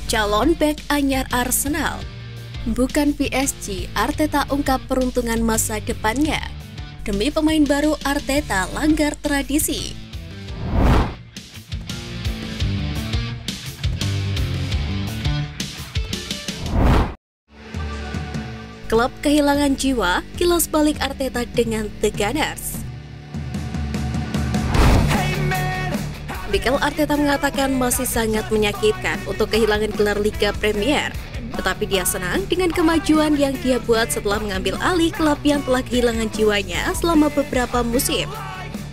Calon bek anyar Arsenal. Bukan PSG, Arteta ungkap peruntungan masa depannya. Demi pemain baru, Arteta langgar tradisi. Klub kehilangan jiwa, kilas balik Arteta dengan The Gunners. Mikel Arteta mengatakan masih sangat menyakitkan untuk kehilangan gelar Liga Premier, tetapi dia senang dengan kemajuan yang dia buat setelah mengambil alih klub yang telah kehilangan jiwanya selama beberapa musim.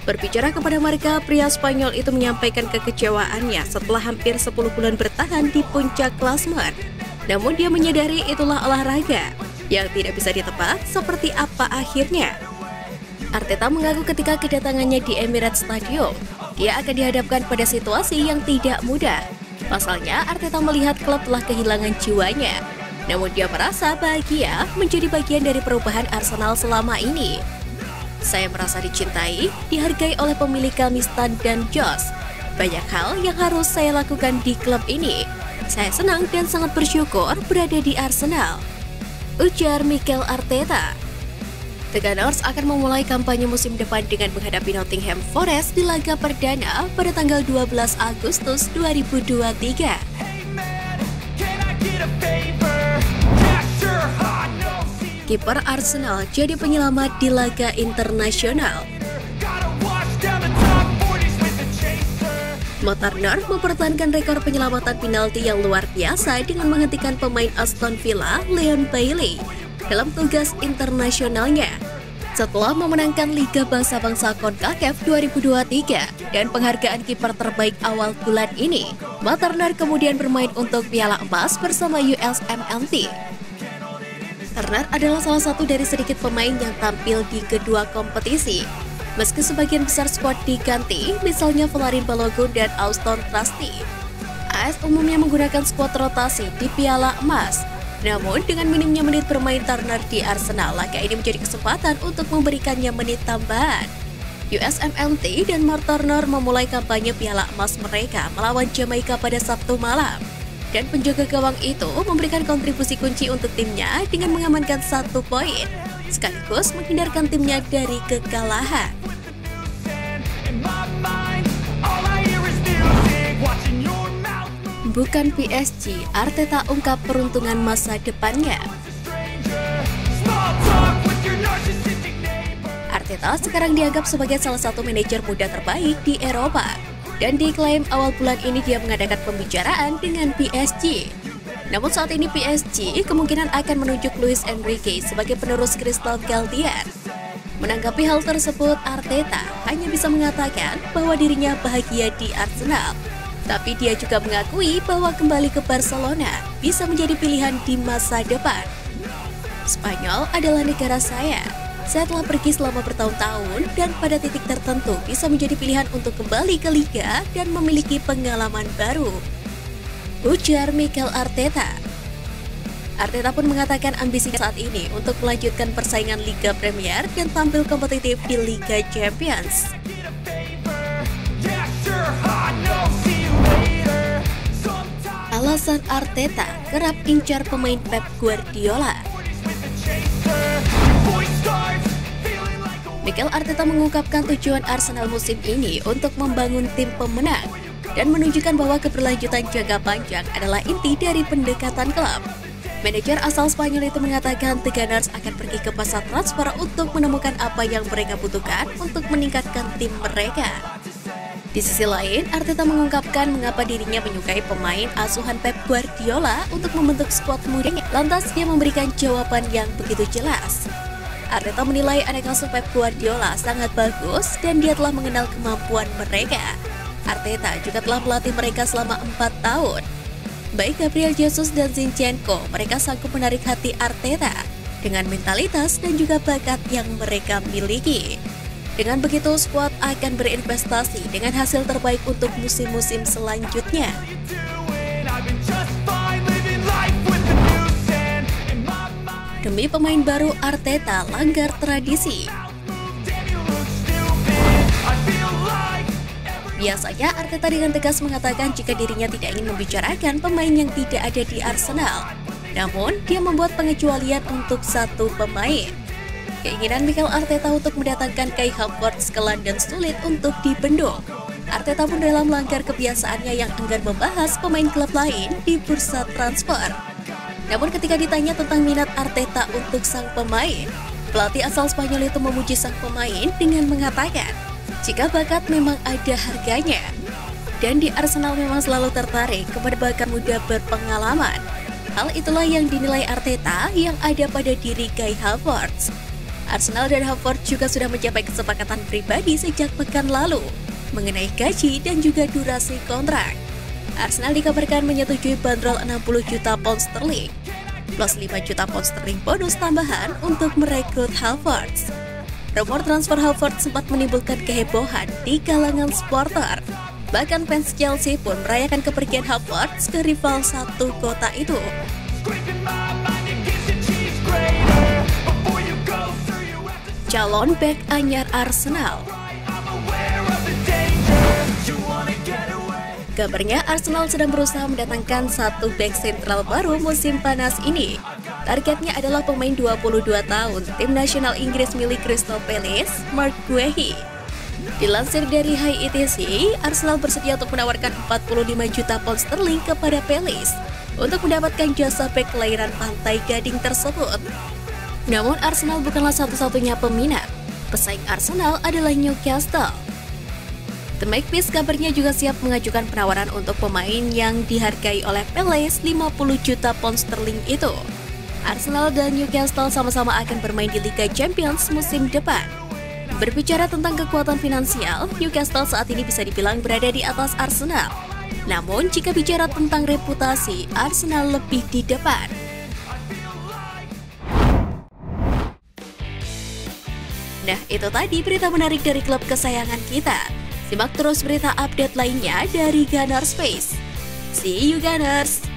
Berbicara kepada mereka, pria Spanyol itu menyampaikan kekecewaannya setelah hampir 10 bulan bertahan di puncak klasemen. Namun dia menyadari itulah olahraga yang tidak bisa ditebak seperti apa akhirnya. Arteta mengaku ketika kedatangannya di Emirates Stadium, dia akan dihadapkan pada situasi yang tidak mudah. Pasalnya, Arteta melihat klub telah kehilangan jiwanya. Namun dia merasa bahagia menjadi bagian dari perubahan Arsenal selama ini. Saya merasa dicintai, dihargai oleh pemilik kami Stan dan Josh. Banyak hal yang harus saya lakukan di klub ini. Saya senang dan sangat bersyukur berada di Arsenal, ujar Mikel Arteta. The Gunners akan memulai kampanye musim depan dengan menghadapi Nottingham Forest di laga perdana pada tanggal 12 Agustus 2023. Kiper Arsenal jadi penyelamat di laga internasional. Mo Turner mempertahankan rekor penyelamatan penalti yang luar biasa dengan menghentikan pemain Aston Villa, Leon Bailey, dalam tugas internasionalnya. Setelah memenangkan Liga Bangsa-Bangsa CONCACAF 2023 dan penghargaan kiper terbaik awal bulan ini, Mo Turner kemudian bermain untuk Piala Emas bersama USMNT. Turner adalah salah satu dari sedikit pemain yang tampil di kedua kompetisi. Meski sebagian besar skuad diganti, misalnya Valarin Balogun dan Auston Trusty, AS umumnya menggunakan skuad rotasi di Piala Emas. Namun, dengan minimnya menit bermain Turner di Arsenal, laga ini menjadi kesempatan untuk memberikannya menit tambahan. USMNT dan Mo Turner memulai kampanye Piala Emas mereka melawan Jamaika pada Sabtu malam. Dan penjaga gawang itu memberikan kontribusi kunci untuk timnya dengan mengamankan 1 poin, sekaligus menghindarkan timnya dari kekalahan. Bukan PSG, Arteta ungkap peruntungan masa depannya. Arteta sekarang dianggap sebagai salah satu manajer muda terbaik di Eropa, dan diklaim awal bulan ini dia mengadakan pembicaraan dengan PSG. Namun saat ini PSG kemungkinan akan menunjuk Luis Enrique sebagai penerus Crystal Galdian. Menanggapi hal tersebut, Arteta hanya bisa mengatakan bahwa dirinya bahagia di Arsenal. Tapi dia juga mengakui bahwa kembali ke Barcelona bisa menjadi pilihan di masa depan. Spanyol adalah negara saya. Saya telah pergi selama bertahun-tahun dan pada titik tertentu bisa menjadi pilihan untuk kembali ke Liga dan memiliki pengalaman baru, ujar Mikel Arteta. Arteta pun mengatakan ambisinya saat ini untuk melanjutkan persaingan Liga Premier dan tampil kompetitif di Liga Champions. Alasan Arteta kerap incar pemain Pep Guardiola. Mikel Arteta mengungkapkan tujuan Arsenal musim ini untuk membangun tim pemenang dan menunjukkan bahwa keberlanjutan jangka panjang adalah inti dari pendekatan klub. Manajer asal Spanyol itu mengatakan The Gunners akan pergi ke pasar transfer untuk menemukan apa yang mereka butuhkan untuk meningkatkan tim mereka. Di sisi lain, Arteta mengungkapkan mengapa dirinya menyukai pemain asuhan Pep Guardiola untuk membentuk skuad mudanya. Lantas dia memberikan jawaban yang begitu jelas. Arteta menilai anak asuh Pep Guardiola sangat bagus dan dia telah mengenal kemampuan mereka. Arteta juga telah melatih mereka selama 4 tahun. Baik Gabriel Jesus dan Zinchenko, mereka sanggup menarik hati Arteta dengan mentalitas dan juga bakat yang mereka miliki. Dengan begitu, skuad akan berinvestasi dengan hasil terbaik untuk musim-musim selanjutnya. Demi pemain baru, Arteta langgar tradisi. Biasanya Arteta dengan tegas mengatakan jika dirinya tidak ingin membicarakan pemain yang tidak ada di Arsenal. Namun, dia membuat pengecualian untuk satu pemain. Keinginan Mikel Arteta untuk mendatangkan Kai Havertz ke London sulit untuk dibendung. Arteta pun rela melanggar kebiasaannya yang enggan membahas pemain klub lain di bursa transfer. Namun ketika ditanya tentang minat Arteta untuk sang pemain, pelatih asal Spanyol itu memuji sang pemain dengan mengatakan, jika bakat memang ada harganya. Dan di Arsenal memang selalu tertarik kepada bakat muda berpengalaman. Hal itulah yang dinilai Arteta yang ada pada diri Kai Havertz. Arsenal dan Havertz juga sudah mencapai kesepakatan pribadi sejak pekan lalu mengenai gaji dan juga durasi kontrak. Arsenal dikabarkan menyetujui bandrol 60 juta pound sterling plus 5 juta pound sterling bonus tambahan untuk merekrut Havertz. Rumor transfer Havertz sempat menimbulkan kehebohan di kalangan supporter. Bahkan fans Chelsea pun merayakan kepergian Havertz ke rival satu kota itu. Calon bek anyar Arsenal. Kabarnya Arsenal sedang berusaha mendatangkan satu bek sentral baru musim panas ini. Targetnya adalah pemain 22 tahun tim nasional Inggris milik Crystal Palace, Mark Guehi. Dilansir dari High ETC, Arsenal bersedia untuk menawarkan 45 juta pound sterling kepada Palace untuk mendapatkan jasa bek kelahiran Pantai Gading tersebut. Namun Arsenal bukanlah satu-satunya peminat. Pesaing Arsenal adalah Newcastle. The Magpies kabarnya juga siap mengajukan penawaran untuk pemain yang dihargai oleh Palace 50 juta pound sterling itu. Arsenal dan Newcastle sama-sama akan bermain di Liga Champions musim depan. Berbicara tentang kekuatan finansial, Newcastle saat ini bisa dibilang berada di atas Arsenal. Namun jika bicara tentang reputasi, Arsenal lebih di depan. Nah, itu tadi berita menarik dari klub kesayangan kita. Simak terus berita update lainnya dari Gunners Space. See you Gunners!